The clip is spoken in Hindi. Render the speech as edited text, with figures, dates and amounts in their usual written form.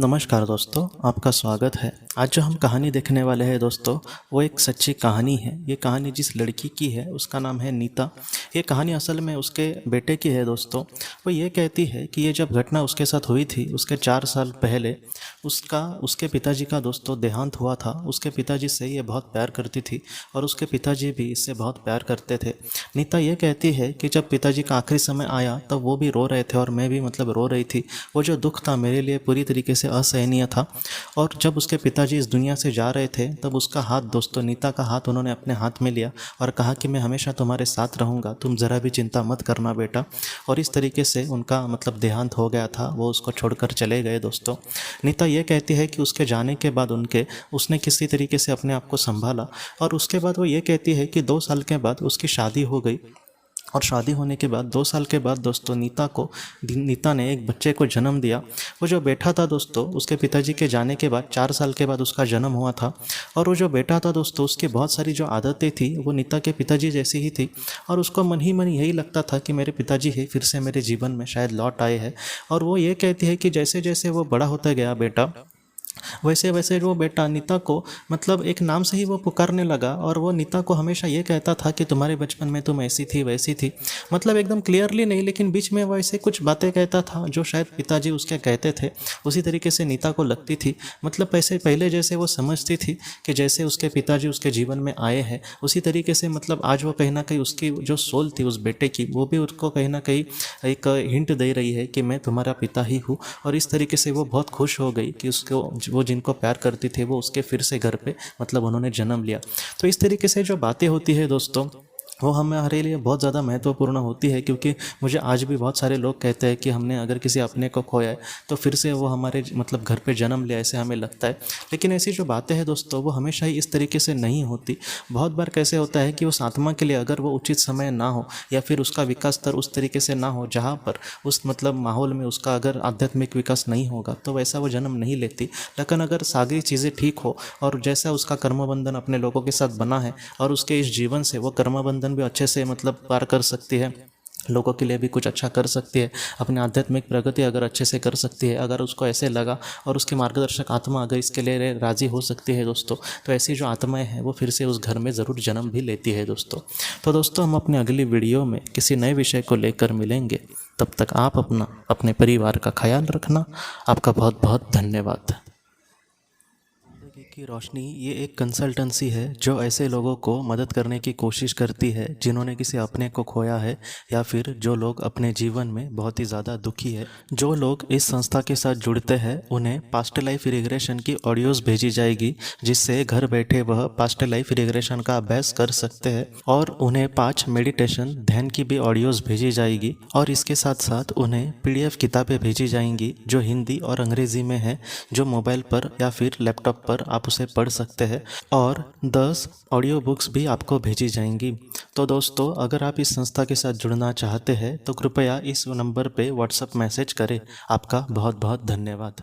नमस्कार दोस्तों, आपका स्वागत है। आज जो हम कहानी देखने वाले हैं दोस्तों, वो एक सच्ची कहानी है। ये कहानी जिस लड़की की है उसका नाम है नीता। ये कहानी असल में उसके बेटे की है दोस्तों। वो ये कहती है कि ये जब घटना उसके साथ हुई थी, उसके 4 साल पहले उसके पिताजी का दोस्तों देहांत हुआ था। उसके पिताजी से ये बहुत प्यार करती थी और उसके पिताजी भी इससे बहुत प्यार करते थे। नीता ये कहती है कि जब पिताजी का आखिरी समय आया तब वो भी रो रहे थे और मैं भी रो रही थी। वो जो दुख था मेरे लिए पूरी तरीके से असहनीय था। और जब उसके पिताजी इस दुनिया से जा रहे थे तब उसका हाथ दोस्तों, नीता का हाथ उन्होंने अपने हाथ में लिया और कहा कि मैं हमेशा तुम्हारे साथ रहूँगा, तुम ज़रा भी चिंता मत करना बेटा। और इस तरीके से उनका देहांत हो गया था, वो उसको छोड़कर चले गए दोस्तों। नीता ये कहती है कि उसके जाने के बाद उसने किसी तरीके से अपने आप को संभाला। और उसके बाद वो ये कहती है कि 2 साल के बाद उसकी शादी हो गई। और शादी होने के बाद 2 साल के बाद दोस्तों नीता ने एक बच्चे को जन्म दिया। वो जो बेटा था दोस्तों, उसके पिताजी के जाने के बाद 4 साल के बाद उसका जन्म हुआ था। और वो जो बेटा था दोस्तों, उसकी बहुत सारी जो आदतें थी वो नीता के पिताजी जैसी ही थी। और उसको मन ही मन यही लगता था कि मेरे पिताजी ही फिर से मेरे जीवन में शायद लौट आए हैं। और वो ये कहती है कि जैसे जैसे वो बड़ा होता गया बेटा, वैसे वैसे वो बेटा नीता को एक नाम से ही वो पुकारने लगा। और वो नीता को हमेशा ये कहता था कि तुम्हारे बचपन में तुम ऐसी थी वैसी थी। एकदम क्लियरली नहीं, लेकिन बीच में वो ऐसे कुछ बातें कहता था जो शायद पिताजी उसके कहते थे। उसी तरीके से नीता को लगती थी, ऐसे पहले जैसे वो समझती थी कि जैसे उसके पिताजी उसके जीवन में आए हैं, उसी तरीके से आज वो कहीं ना कहीं उसकी जो सोल थी उस बेटे की, वो भी उसको कहीं ना कहीं एक हिंट दे रही है कि मैं तुम्हारा पिता ही हूँ। और इस तरीके से वो बहुत खुश हो गई कि उसको वो जिनको प्यार करती थी वो उसके फिर से घर पे उन्होंने जन्म लिया। तो इस तरीके से जो बातें होती है दोस्तों, वो हमारे लिए बहुत ज़्यादा महत्वपूर्ण होती है। क्योंकि मुझे आज भी बहुत सारे लोग कहते हैं कि हमने अगर किसी अपने को खोया है तो फिर से वो हमारे घर पे जन्म लिया, ऐसे हमें लगता है। लेकिन ऐसी जो बातें हैं दोस्तों, वो हमेशा ही इस तरीके से नहीं होती। बहुत बार कैसे होता है कि उस आत्मा के लिए अगर वो उचित समय ना हो या फिर उसका विकास स्तर उस तरीके से ना हो जहाँ पर उस माहौल में उसका अगर आध्यात्मिक विकास नहीं होगा तो वैसा वो जन्म नहीं लेती। लेकिन अगर सारी चीज़ें ठीक हो और जैसा उसका कर्मबंधन अपने लोगों के साथ बना है और उसके इस जीवन से वो कर्मबंधन भी अच्छे से पार कर सकती है, लोगों के लिए भी कुछ अच्छा कर सकती है, अपनी आध्यात्मिक प्रगति अगर अच्छे से कर सकती है, अगर उसको ऐसे लगा और उसकी मार्गदर्शक आत्मा अगर इसके लिए राज़ी हो सकती है दोस्तों, तो ऐसी जो आत्माएं हैं वो फिर से उस घर में ज़रूर जन्म भी लेती है दोस्तों। तो दोस्तों, हम अपनी अगली वीडियो में किसी नए विषय को लेकर मिलेंगे। तब तक आप अपने परिवार का ख्याल रखना। आपका बहुत बहुत धन्यवाद। जिंदगी की रोशनी ये एक कंसल्टेंसी है जो ऐसे लोगों को मदद करने की कोशिश करती है जिन्होंने किसी अपने को खोया है या फिर जो लोग अपने जीवन में बहुत ही ज़्यादा दुखी है। जो लोग इस संस्था के साथ जुड़ते हैं उन्हें पास्ट लाइफ रिग्रेशन की ऑडियोज़ भेजी जाएगी, जिससे घर बैठे वह पास्ट लाइफ रिग्रेशन का अभ्यास कर सकते हैं। और उन्हें 5 मेडिटेशन ध्यान की भी ऑडियोज़ भेजी जाएगी। और इसके साथ साथ उन्हें PDF किताबें भेजी जाएंगी जो हिंदी और अंग्रेज़ी में है, जो मोबाइल पर या फिर लैपटॉप पर आप उसे पढ़ सकते हैं। और 10 ऑडियो बुक्स भी आपको भेजी जाएंगी। तो दोस्तों, अगर आप इस संस्था के साथ जुड़ना चाहते हैं तो कृपया इस नंबर पे व्हाट्सएप मैसेज करें। आपका बहुत बहुत धन्यवाद।